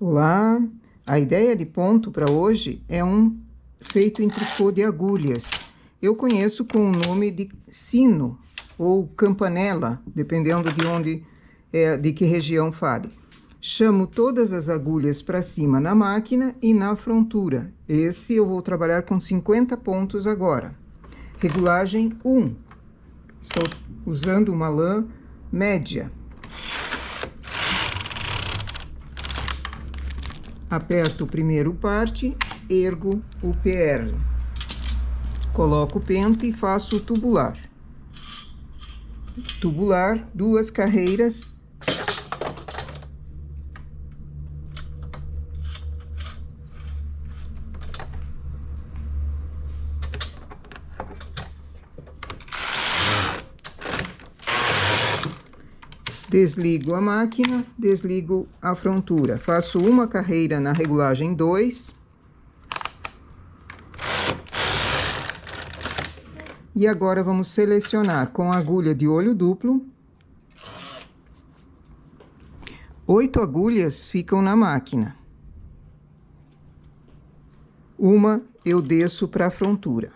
Olá! A ideia de ponto para hoje é um feito em tricô de agulhas. Eu conheço com o nome de sino ou campanela, dependendo de que região fale. Chamo todas as agulhas para cima na máquina e na frontura. Esse eu vou trabalhar com 50 pontos agora. Regulagem 1. Estou usando uma lã média. Aperto o primeiro parte, ergo o PR. Coloco o pente e faço o tubular. Tubular, 2 carreiras. Desligo a máquina, desligo a frontura. Faço uma carreira na regulagem 2. E agora vamos selecionar com a agulha de olho duplo. 8 agulhas ficam na máquina. Uma eu desço para a frontura.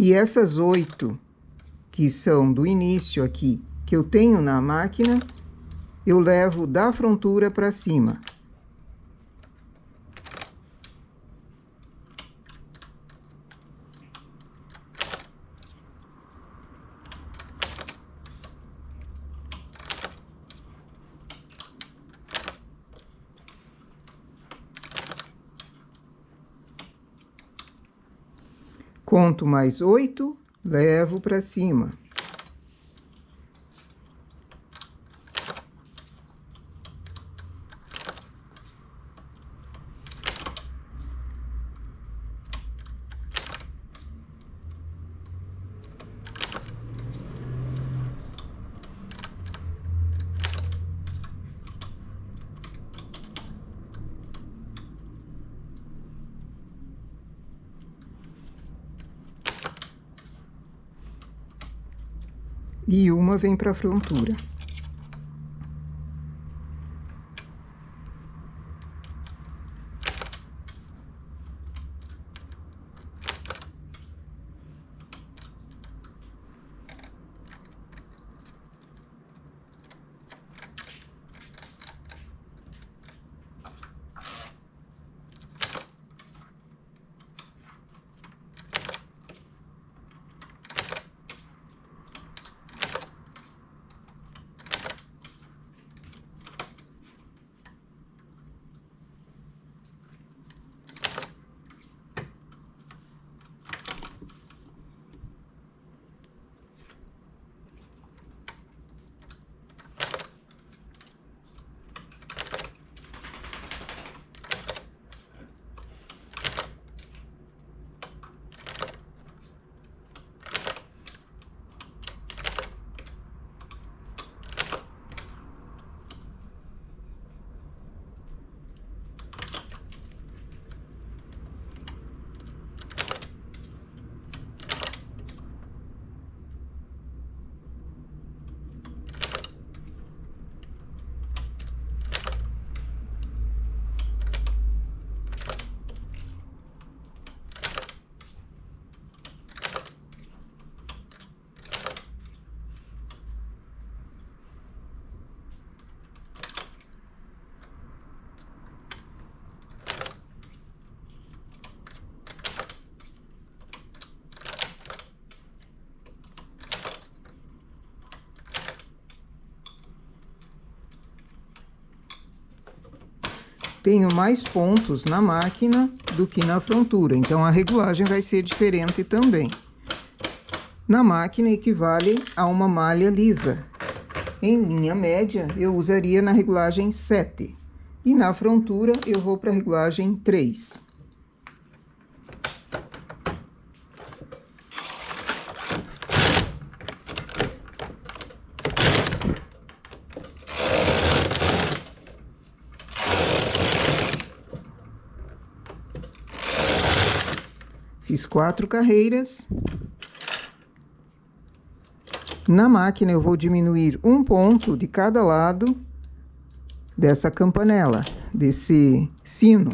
E essas 8, que são do início aqui, que eu tenho na máquina, eu levo da frontura para cima. Conto mais 8, levo para cima. E uma vem para a frontura. Tenho mais pontos na máquina do que na frontura, então a regulagem vai ser diferente também. Na máquina equivale a uma malha lisa. Em linha média, eu usaria na regulagem 7. E na frontura, eu vou para a regulagem 3. Fiz 4 carreiras. Na máquina eu vou diminuir um ponto de cada lado dessa campanela, desse sino.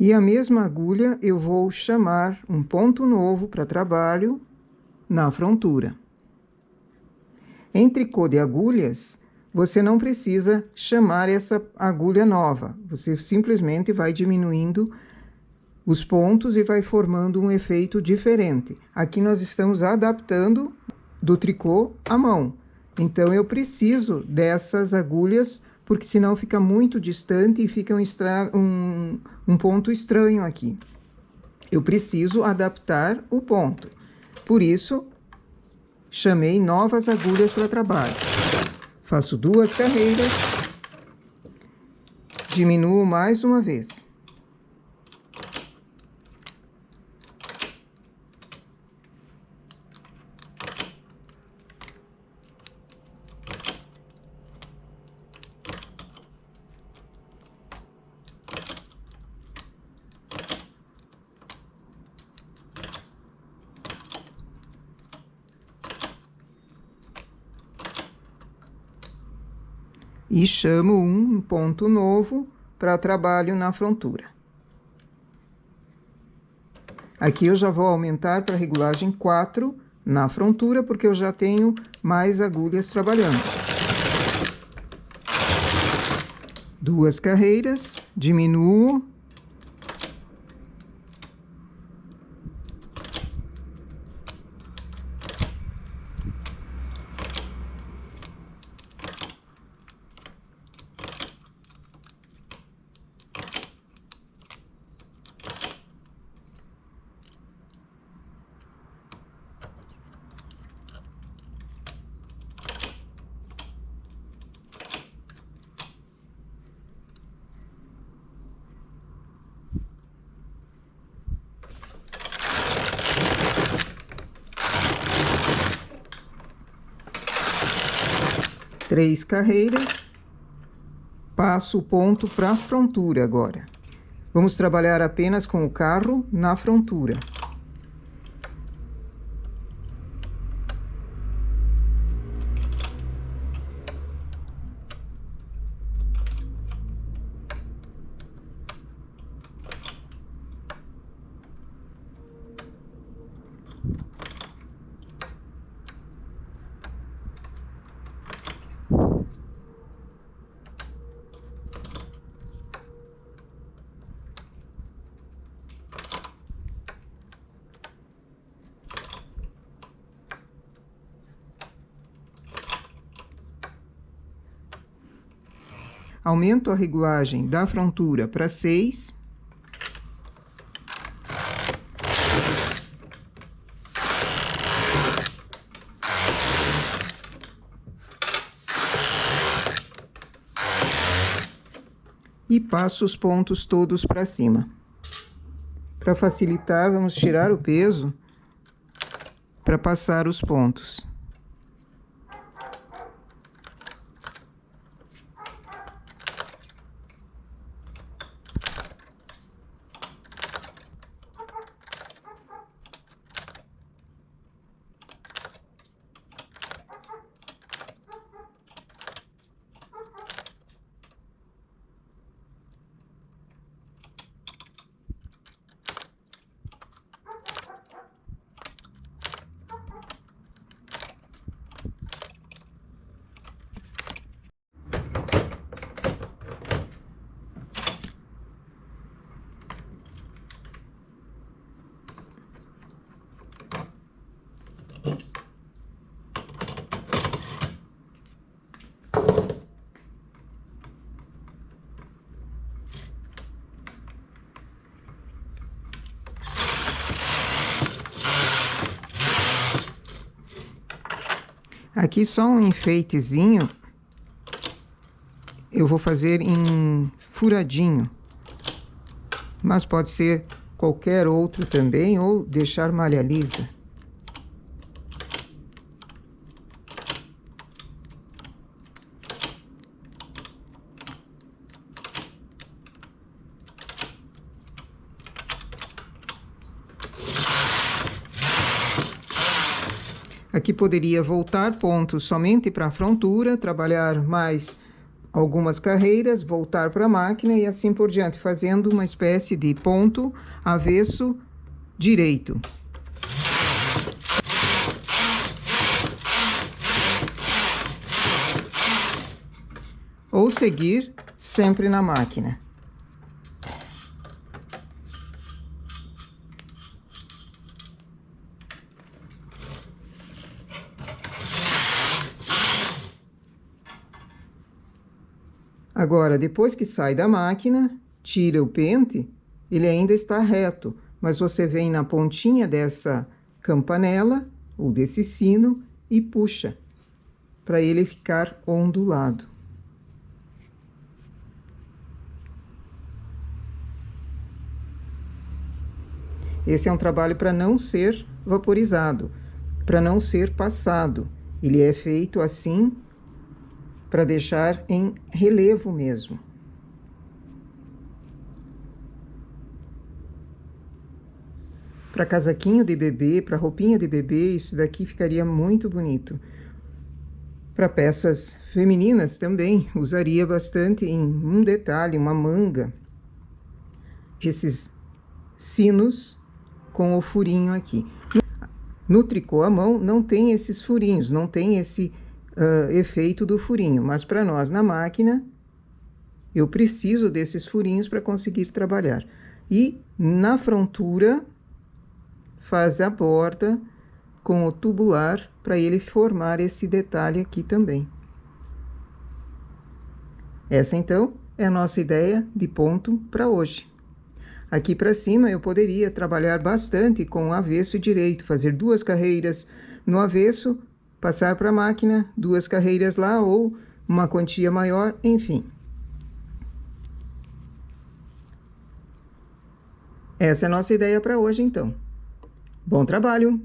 E a mesma agulha eu vou chamar um ponto novo para trabalho na frontura. Em tricô de agulhas, você não precisa chamar essa agulha nova. Você simplesmente vai diminuindo os pontos e vai formando um efeito diferente. Aqui nós estamos adaptando do tricô à mão. Então, eu preciso dessas agulhas, porque senão fica muito distante e fica um ponto estranho aqui. Eu preciso adaptar o ponto. Por isso, chamei novas agulhas para trabalho. Faço 2 carreiras, diminuo mais uma vez. E chamo um ponto novo para trabalho na frontura. Aqui eu já vou aumentar para regulagem 4 na frontura, porque eu já tenho mais agulhas trabalhando. 2 carreiras, diminuo. Três carreiras, passo o ponto para a frontura agora. Vamos trabalhar apenas com o carro na frontura. Aumento a regulagem da frontura para 6. E passo os pontos todos para cima. Para facilitar, vamos tirar o peso para passar os pontos. Aqui só um enfeitezinho, eu vou fazer em furadinho, mas pode ser qualquer outro também, ou deixar malha lisa. Aqui poderia voltar pontos somente para a frontura, trabalhar mais algumas carreiras, voltar para a máquina e assim por diante, fazendo uma espécie de ponto avesso direito. Ou seguir sempre na máquina. Agora, depois que sai da máquina, tira o pente, ele ainda está reto, mas você vem na pontinha dessa campanela, ou desse sino, e puxa, para ele ficar ondulado. Esse é um trabalho para não ser vaporizado, para não ser passado. Ele é feito assim, para deixar em relevo mesmo. Para casaquinho de bebê, para roupinha de bebê, isso daqui ficaria muito bonito. Para peças femininas também, usaria bastante em um detalhe, uma manga. Esses sinos com o furinho aqui. No tricô à mão não tem esses furinhos, não tem esse efeito do furinho, mas para nós na máquina eu preciso desses furinhos para conseguir trabalhar. E na frontura faz a borda com o tubular para ele formar esse detalhe aqui também. Essa então é a nossa ideia de ponto para hoje. Aqui para cima eu poderia trabalhar bastante com o avesso e direito, fazer 2 carreiras no avesso, passar para a máquina, 2 carreiras lá ou uma quantia maior, enfim. Essa é a nossa ideia para hoje, então. Bom trabalho!